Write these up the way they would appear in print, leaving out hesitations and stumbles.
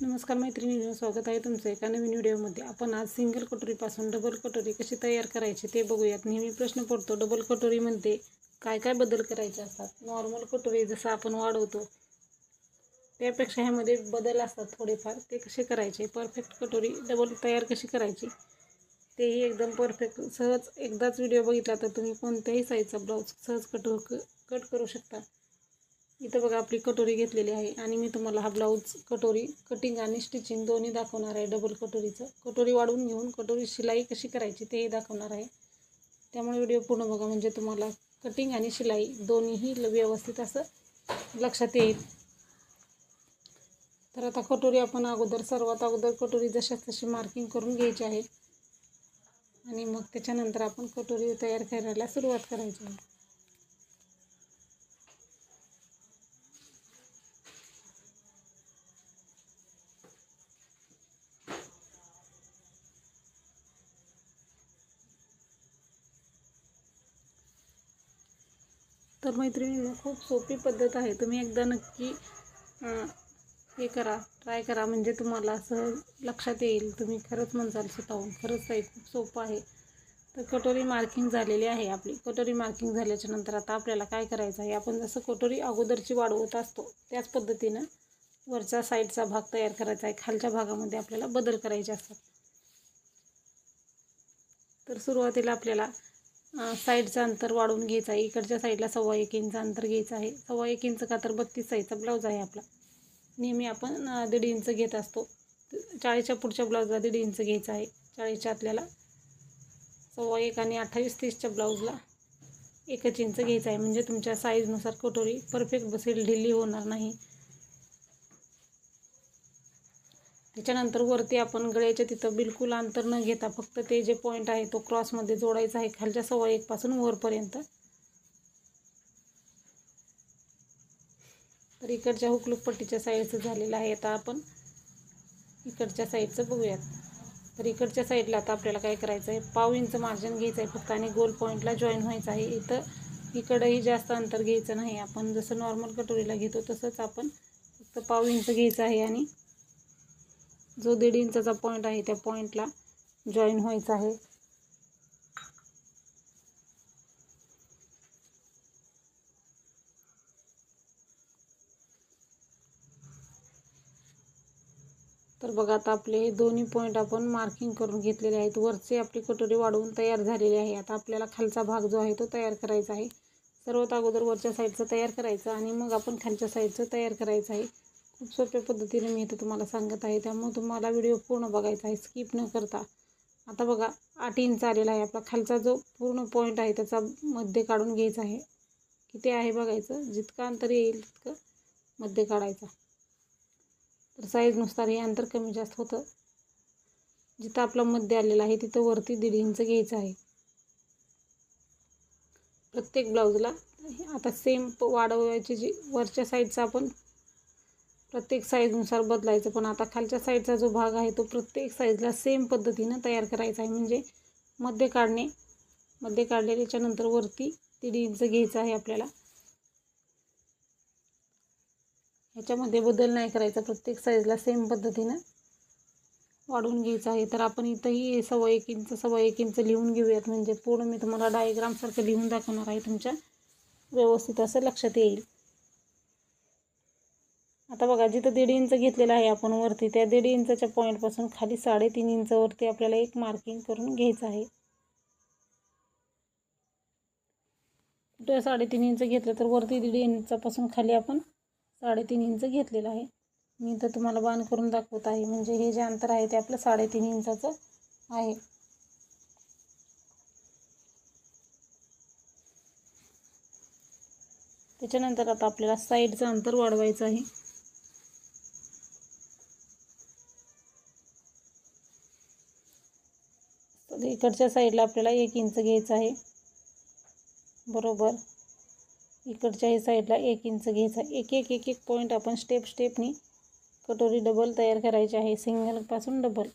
नमस्कार मैत्रिणींनो, स्वागत आहे तुमचं एका नवीन व्हिडिओमध्ये। आपण आज सिंगल कटोरीपासून डबल कटोरी कशी तयार करायची ते बघूयात। नेहमी प्रश्न पडतो डबल कटोरीमध्ये काय काय बदल करायचे असतात। नॉर्मल कटोरी जसं आपण वाढवतो त्यापेक्षा ह्यामध्ये बदल असतात थोडेफार, ते कसे करायचे, परफेक्ट कटोरी डबल तयार कशी करायची तेही एकदम परफेक्ट सहज एकदाच व्हिडिओ बघितला तर तुम्ही कोणत्याही साईजचा ब्लाऊज सहज कट करू शकता। इथं बघा आपली कटोरी घेतलेली आहे आणि मी तुम्हाला हा ब्लाऊज कटोरी कटिंग आणि स्टिचिंग दोन्ही दाखवणार आहे। डबल कटोरीचं कटोरी वाढवून घेऊन कटोरी शिलाई कशी करायची तेही दाखवणार आहे। त्यामुळे व्हिडिओ पूर्ण बघा, म्हणजे तुम्हाला कटिंग आणि शिलाई दोन्हीही व्यवस्थित असं लक्षात येईल। तर आता कटोरी आपण सर्वात अगोदर कटोरी जशाच तशी मार्किंग करून घ्यायची आहे आणि मग त्याच्यानंतर आपण कटोरी तयार करायला सुरुवात करायची आहे। तर मैत्रिणींनो, खूप सोपी पद्धत आहे, तुम्ही एकदा नक्की ट्राय करा, म्हणजे तुम्हाला असं लक्षात येईल। तुम्ही खरंच म्हणसाल स्वतःहून खरंच आहे, खूप सोपं आहे। तर कटोरी मार्किंग झालेली आहे आपली। कटोरी मार्किंग झाल्याच्या नंतर आता आपल्याला काय करायचं आहे, आपण जसं कटोरी अगोदरची वाढवत असतो त्याच पद्धतीनं वरचा साईडचा भाग तयार करायचा आहे। खालच्या भागामध्ये आपल्याला बदल करायचे असतात। तर सुरुवातीला आपल्याला साईडचं अंतर वाढवून घ्यायचं आहे। इकडच्या साईडला 1.25 इंच अंतर घ्यायचं आहे। 1.25 इंच का तर 32 साईजचा ब्लाऊज आहे आपला। नेहमी आपण 1.5 इंच घेत असतो। 40च्या पुढच्या ब्लाऊजला 1.5 इंच घ्यायचं आहे। 40च्या आतल्याला 1.25 आणि 28-30च्या ब्लाऊजला 1 इंच घ्यायचं आहे, म्हणजे तुमच्या साईजनुसार कटोरी परफेक्ट बसेल, ढिली होणार नाही। त्याच्यानंतर वरती आपण गळ्याच्या तिथं बिलकुल अंतर न घेता फक्त ते जे पॉईंट आहे तो क्रॉसमध्ये जोडायचा आहे, खालच्या 1.25 पासून वरपर्यंत। तर इकडच्या हुकलूक पट्टीच्या साईडचं झालेलं आहे। आता आपण इकडच्या साईडचं बघूयात। तर इकडच्या साईडला आता आपल्याला काय करायचं आहे, 1/2 इंच मार्जिन घ्यायचं आहे फक्त आणि गोल पॉईंटला जॉईन व्हायचं आहे। इकडंही जास्त अंतर घ्यायचं नाही, आपण जसं नॉर्मल कटोरीला घेतो तसंच आपण फक्त 1/2 इंच घ्यायचं आहे आणि जो 1.5 इंचाचा पॉईंट आहे त्या पॉईंटला जॉईन व्हायचं आहे। तर बघा, आता आपले दोन्ही पॉईंट आपण मार्किंग करून घेतलेले आहेत। वरची आपली कटोरी वाढवून तयार झालेली आहे। आता आपल्याला खालचा भाग जो आहे तो तयार करायचा आहे। सर्वात अगोदर वरच्या साईडचं तयार करायचं आणि मग आपण खालच्या साईडचं तयार करायचं आहे। खूप सोप्या पद्धतीने मी इथं तुम्हाला सांगत आहे, त्यामुळे तुम्हाला व्हिडिओ पूर्ण बघायचा आहे, स्किप न करता। आता बघा 8 इंच आलेला आहे आपला खालचा जो पूर्ण पॉईंट आहे त्याचा मध्य काढून घ्यायचा आहे। किती आहे बघायचं, जितकं अंतर येईल तितकं मध्य काढायचा। तर साईजनुसार हे अंतर कमी जास्त होतं। जिथं आपलं मध्य आलेलं आहे तिथं वरती 1.5 इंच घ्यायचं आहे प्रत्येक ब्लाऊजला। आता सेम वाढवायची जी वरच्या साईडचा आपण प्रत्येक साईजनुसार बदलायचं, पण आता खालच्या साईडचा जो भाग आहे तो प्रत्येक साईजला सेम पद्धतीनं तयार करायचा आहे। म्हणजे मध्य काढल्याच्या नंतर वरती 1.5 इंच घ्यायचं आहे आपल्याला। ह्याच्यामध्ये बदल नाही करायचा, प्रत्येक साईजला सेम पद्धतीनं वाढवून घ्यायचं आहे। तर आपण इथंही 1.25 इंच लिहून घेऊयात, म्हणजे पूर्ण मी तुम्हाला डायग्रामसारखं लिहून दाखवणार आहे, तुमच्या व्यवस्थित असं लक्षात येईल। आता बघा, जिथं 1.5 इंच घेतलेलं आहे आपण वरती, त्या 1.5 इंचाच्या पॉईंटपासून खाली 3.5 इंचावरती आपल्याला एक मार्किंग करून घ्यायचं आहे। कुठं 3.5 इंच घेतलं तर वरती 1.5 इंचापासून खाली आपण 3.5 इंच घेतलेलं आहे। मी तर तुम्हाला बाण करून दाखवत आहे, म्हणजे हे जे अंतर आहे ते आपलं 3.5 इंचाचं आहे। त्याच्यानंतर आता आपल्याला साईडचं अंतर वाढवायचं आहे। तर इकडच्या साईडला आपल्याला 1 इंच घ्यायचं आहे बरोबर। इकडच्याही साईडला 1 इंच घ्यायचा आहे। एक एक पॉईंट आपण स्टेपनी कटोरी डबल तयार करायची आहे, सिंगलपासून डबल।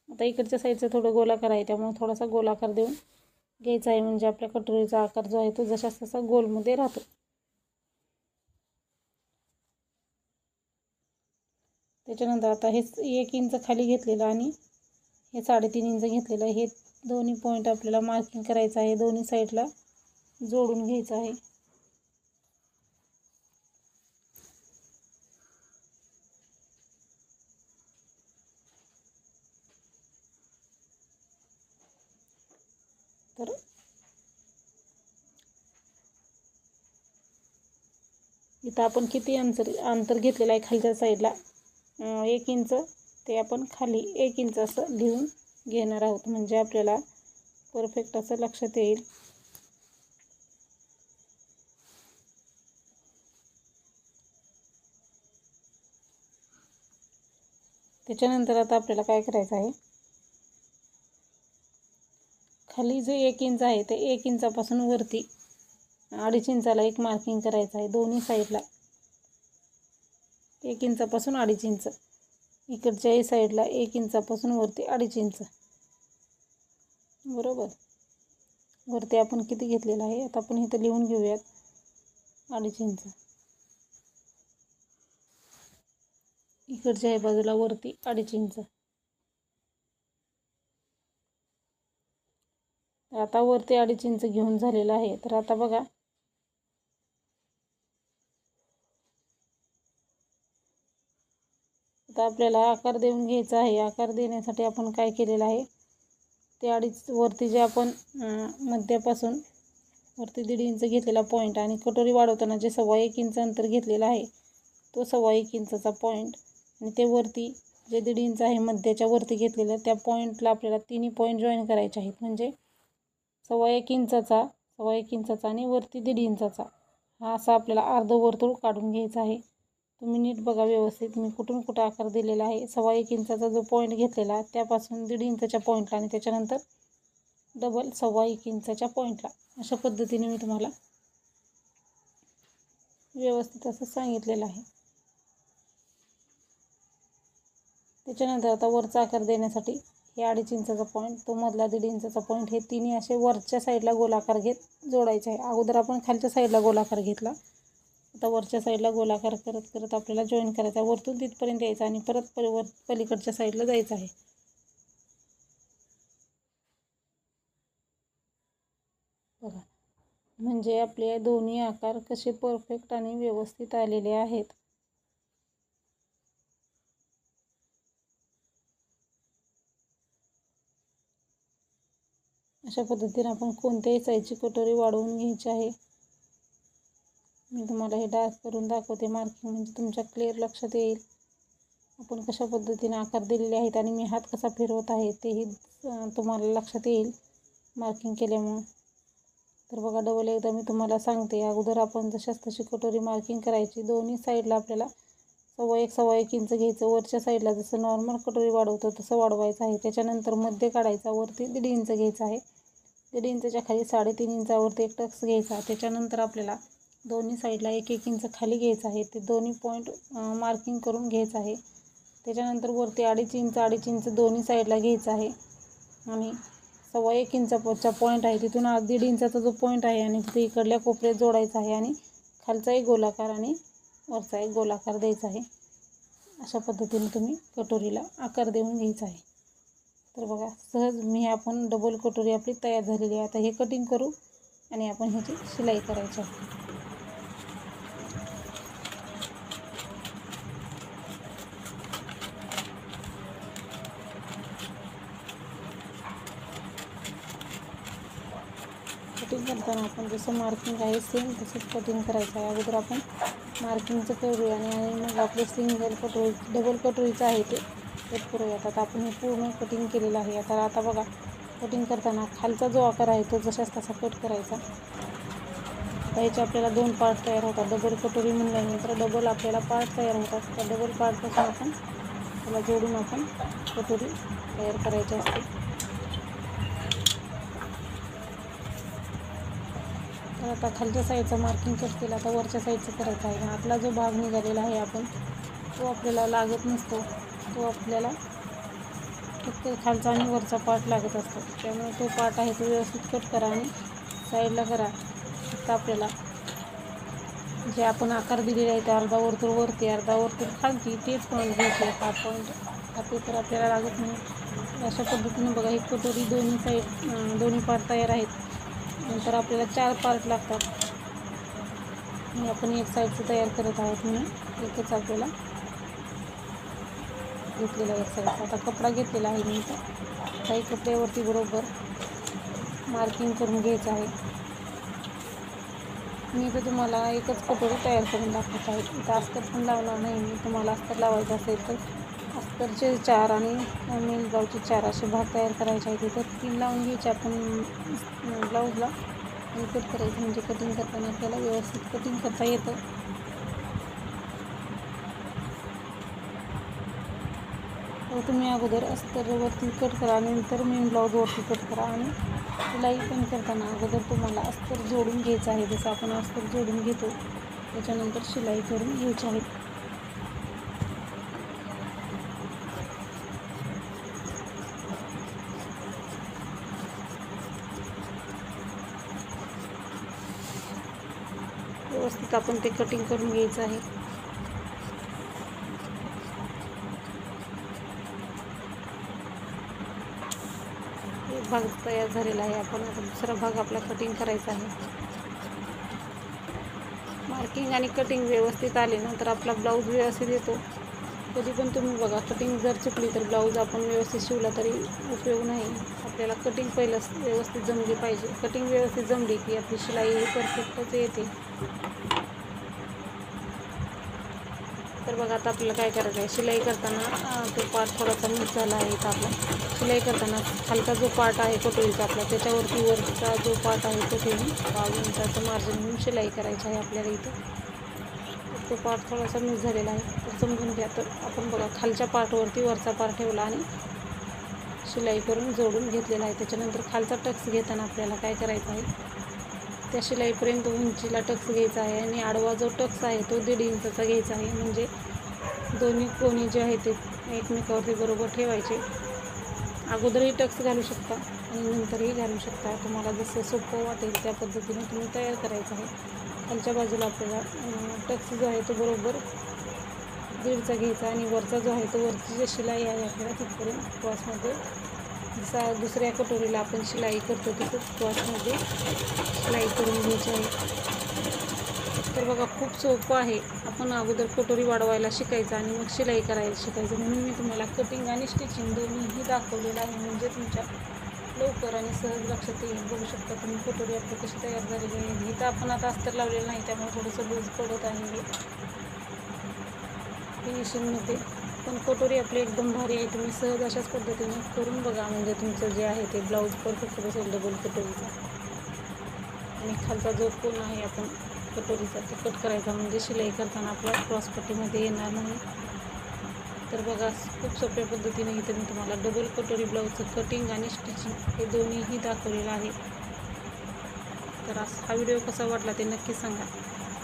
आता इकडच्या साईडचं थोडं गोलाकार आहे, त्यामुळे थोडासा गोलाकार देऊन घ्यायचा आहे, म्हणजे आपल्या कटोरीचा आकार जो आहे तो जसाच तसा गोलमध्ये राहतो। त्याच्यानंतर आता हे 1 इंच खाली घेतलेलं आणि हे 3.5 इंच घेतलेलं, हे दोन्ही पॉईंट आपल्याला मार्किंग करायचं आहे, दोन्ही साईडला जोडून घ्यायचं आहे. तर इथं आपण किती अंतर घेतलेलं आहे खालच्या साईडला 1 इंच, ते आपण खाली 1 इंच असं लिहून घेणार आहोत, म्हणजे आपल्याला परफेक्ट असं लक्षात येईल. त्याच्यानंतर आता आपल्याला काय करायचं आहे, खाली जे 1 इंच आहे ते 1 इंचापासून वरती 2.5 इंचाला एक मार्किंग करायचं आहे. दोन्ही साईडला 1 इंचापासून 2.5 इंच, इकडच्याही साईडला 1 इंचापासून वरती 2.5 इंच. बरोबर. वरती आपण किती घेतलेलं आहे आता आपण इथं लिहून घेऊयात, 2.5 इंच. इकडच्या बाजूला वरती 2.5 इंच. आता वरती 2.5 इंच घेऊन झालेलं आहे. तर आता बघा, आता आपल्याला आकार देऊन घ्यायचा आहे. आकार देण्यासाठी आपण काय केलेलं आहे, ते 2.5 वरती जे आपण मध्यापासून वरती 1.5 इंच घेतलेला पॉईंट आणि कटोरी वाढवताना जे 1.25 इंच अंतर घेतलेला आहे, तो 1.25 इंचाचा पॉईंट, आणि ते वरती जे 1.5 इंच आहे मध्याच्या वरती घेतलेलं, त्या पॉईंटला आपल्याला तिन्ही पॉईंट जॉईन करायचे आहेत. म्हणजे 1.25 इंचाचा आणि वरती 1.5 इंचाचा हा असा आपल्याला अर्धवर्तुळ काढून घ्यायचा आहे. तुम्ही नीट बघा व्यवस्थित, मी कुठून कुठं आकार दिलेला आहे. 1.25 इंचाचा जो पॉईंट घेतलेला त्यापासून 1.5 इंचाच्या पॉईंटला आणि त्याच्यानंतर डबल 1.25 इंचाच्या पॉईंटला, अशा पद्धतीने मी तुम्हाला व्यवस्थित असं सांगितलेलं आहे. त्याच्यानंतर आता वरचा आकार देण्यासाठी हे 2.5 इंचाचा पॉईंट, तो मधला 1.5 इंचाचा पॉईंट, हे तिन्ही असे वरच्या साईडला गोलाकार घेत जोडायचे आहे. अगोदर आपण खालच्या साईडला गोलाकार घेतला, आता वरच्या साईडला गोलाकार करत करत आपल्याला जॉईन करायचा आहे. वरतून तिथपर्यंत यायचं आणि परत पलीकडच्या साईडला जायचं आहे. बघा, म्हणजे आपले दोन्ही आकार कसे परफेक्ट आणि व्यवस्थित आलेले आहेत. अशा पद्धतीने आपण कोणत्याही साईजची कटोरी वाढवून घ्यायची आहे. मी तुम्हाला हे डार्क करून दाखवते मार्किंग, म्हणजे तुमच्या क्लिअर लक्षात येईल आपण कशा पद्धतीने आकार दिलेले आहेत आणि मी हात कसा फिरवत आहे तेही तुम्हाला लक्षात येईल मार्किंग केल्यामुळे. तर बघा, डबल एकदा मी तुम्हाला सांगते. अगोदर आपण जशाच तशी कटोरी मार्किंग करायची. दोन्ही साईडला आपल्याला 1.25 इंच घ्यायचं. वरच्या साईडला जसं नॉर्मल कटोरी वाढवतो तसं वाढवायचं आहे. त्याच्यानंतर मध्ये काढायचा, वरती 1.5 इंच घ्यायचं आहे. 1.5 इंचच्या खाली 3.5 इंचावरती एक टक्स घ्यायचा. त्याच्यानंतर आपल्याला दोन्ही साईडला 1-1 इंच खाली घ्यायचं आहे. ते दोन्ही पॉईंट मार्किंग करून घ्यायचं आहे. त्याच्यानंतर वरती 2.5 इंच दोन्ही साईडला घ्यायचं आहे आणि 1.25 इंचाचा पॉईंट आहे तिथून 1.5 इंचाचा जो पॉईंट आहे आणि तिथे इकडल्या कोपऱ्यात जोडायचा आहे आणि खालचा एक गोलाकार आणि वरचा एक गोलाकार द्यायचा आहे. अशा पद्धतीने तुम्ही कटोरीला आकार देऊन घ्यायचा आहे. तर बघा, सहज आपण डबल कटोरी आपली तयार झालेली आहे. आता हे कटिंग करू आणि आपण ह्याची शिलाई करायची आहे. कटिंग करताना आपण जसं मार्किंग आहे सेम तसंच कटिंग करायचं आहे. अगोदर आपण मार्किंगचं करूया आणि मग आपले सिंगल कटोरी डबल कटोरीचं आहे ते पुरवूयात. आता आपण हे पूर्ण कटिंग केलेलं आहे. आता बघा, कटिंग करताना खालचा जो आकार आहे तो जशाच तसा कट करायचा. आता याचे आपल्याला 2 पार्ट तयार होतात. डबल कटोरी म्हणल्यानंतर डबल आपल्याला पार्ट तयार होतात. त्या डबल पार्टपासून आपण त्याला जोडून आपण कटोरी तयार करायची असते. तर आता खालच्या साईडचं मार्किंग कट केलं, आता वरच्या साईडचं करायचं आहे. आतला जो भाग निघालेला आहे आपण तो आपल्याला लागत नसतो, तो आपल्याला फक्त खालचा आणि वरचा पार्ट लागत असतो. त्यामुळे तो पार्ट आहे तो व्यवस्थित कट करा आणि साईडला करा. फक्त आपल्याला जे आपण आकार दिलेला आहे ते अर्धा वर्तुळ वरती अर्धा वर्तुळ खालती तेच पॉईंट घ्यायचे. हा पॉईंट हा पेपर आपल्याला लागत नाही. अशा पद्धतीने बघा ही कटोरी दोन्ही साईड दोन्ही पार्ट तयार आहेत. नंतर आपल्याला 4 पार्ट लागतात. हे आपण एक साईडचं तयार करत आहोत म्हणून एकच आपल्याला घेतलेला एक साईडचा. आता कपडा घेतलेला आहे मी इथं. काही कपड्यावरती बरोबर मार्किंग करून घ्यायचं आहे. मी इथं तुम्हाला एकच कटोरी तयार करून दाखवत आहे. इथं अस्तर पण लावणार नाही मी. तुम्हाला अस्तर लावायचं असेल तर अस्तरचे 4 आणि मेन ब्लाऊजचे 4 असे भाग तयार करायचे आहेत. इथं 3 लावून घ्यायचे आपण ब्लाऊजला आणि कट करायचं. म्हणजे कटिंग करताना आपल्याला व्यवस्थित कटिंग करता येतं. तर तुम्ही अगोदर अस्तरवरती कट करा आणि नंतर मेन ब्लाऊजवरती कट करा. आणि शिलाई पण करताना अगोदर तुम्हाला अस्तर जोडून घ्यायचं आहे. जसं आपण अस्तर जोडून घेतो त्याच्यानंतर शिलाई करून घ्यायची आहे. व्यवस्थित आपण ते कटिंग करून घ्यायचं आहे. एक भाग तयार झालेला आहे. आपण आता दुसरा भाग आपला कटिंग करायचा आहे. मार्किंग आणि कटिंग व्यवस्थित आले ना तर आपला ब्लाऊज व्यवस्थित येतो. कधी पण तुम्ही बघा कटिंग जर चुकली तर ब्लाऊज आपण व्यवस्थित शिवला तरी उपयोग नाही. आपल्याला कटिंग पहिलं व्यवस्थित जमली पाहिजे. कटिंग व्यवस्थित जमली की आपली शिलाई ही परफेक्टच येते. तर बघा आता आपल्याला काय करायचं आहे. शिलाई करताना तो पार्ट थोडासा मिस झाला आहे. तर आपला शिलाई करताना खालचा जो पार्ट आहे कटोरीचा आपला त्याच्यावरती वरचा जो पार्ट आहे तो ठेवून 5 इंचाचं मार्जिन घेऊन शिलाई करायची आहे आपल्याला इथं. तो पार्ट थोडासा मिस झालेला आहे तर समजून घ्या. तर आपण बघा खालच्या पार्टवरती वरचा पार्ट ठेवला आणि शिलाई करून जोडून घेतलेला आहे. त्याच्यानंतर खालचा टक्स घेताना आपल्याला काय करायचं आहे. त्या शिलाईपर्यंत उंचीला टक्स घ्यायचा आहे आणि आडवा जो टक्स आहे तो 1.5 इंचाचा घ्यायचा आहे. म्हणजे दोन्ही कोणी जे आहे ते एकमेकावरती बरोबर ठेवायचे. अगोदरही टक्स घालू शकता आणि नंतरही घालू शकता. तुम्हाला जसं सोपं वाटेल त्या पद्धतीने तुम्ही तयार करायचं आहे. खालच्या बाजूला आपल्याला टक्स जो आहे तो बरोबर 1.5चा घ्यायचा आणि वरचा जो आहे तो वरची जी शिलाई आहे आपल्याला तिथपर्यंत क्रॉसमध्ये जसा दुसऱ्या कटोरीला आपण शिलाई करतो तसंच क्रॉसमध्ये शिलाई करून घ्यायची आहे. तर बघा खूप सोपं आहे. आपण अगोदर कटोरी वाढवायला शिकायचं आणि मग शिलाई करायला शिकायचं. म्हणून मी तुम्हाला कटिंग आणि स्टिचिंग दोन्हीही दाखवलेलं आहे. म्हणजे तुमच्या लवकर आणि सहज लक्षात येईल. बघू शकता तुम्ही कटोरी आपली कशी तयार झालेली आहे. इथं आपण आता अस्तर लावलेलं नाही त्यामुळे थोडंसं लूज पडत आहे फिनिशिंगमध्ये. पण कटोरी आपली एकदम भारी आहे. तुम्ही सहज अशाच पद्धतीने करून बघा. म्हणजे तुमचं जे आहे ते ब्लाऊज परफेक्ट बसेल डबल कटोरीचा. आणि खालचा जो कोन आहे आपण कटोरीचा ते कट करायचा म्हणजे शिलाई करताना आपला क्रॉसपट्टीमध्ये येणार नाही. तर बघा खूप सोप्या पद्धतीने इथं मी तुम्हाला डबल कटोरी ब्लाऊजचं कटिंग आणि स्टिचिंग हे दोन्हीही दाखवलेलं आहे. तर हा व्हिडिओ कसा वाटला ते नक्की सांगा.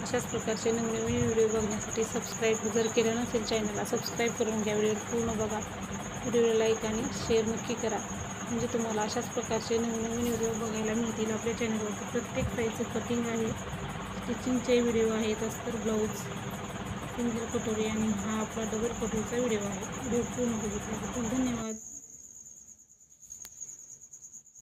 अशाच प्रकारचे नवीन व्हिडिओ बघण्यासाठी सबस्क्राईब जर केलं नसेल चॅनलला सबस्क्राईब करून घ्या. व्हिडिओ पूर्ण बघा. व्हिडिओला लाईक आणि शेअर नक्की करा. म्हणजे तुम्हाला अशाच प्रकारचे नवीन व्हिडिओ बघायला मिळतील आपल्या चॅनलवरती. प्रत्येक साईजचं कटिंग आहे, स्टिचिंगचे व्हिडिओ आहेत, अस्तर ब्लाऊज, सिंगल कटोरी आणि हा आपला डबल कटोरीचा व्हिडिओ आहे. व्हिडिओ पूर्ण बघितल्याबद्दल धन्यवाद.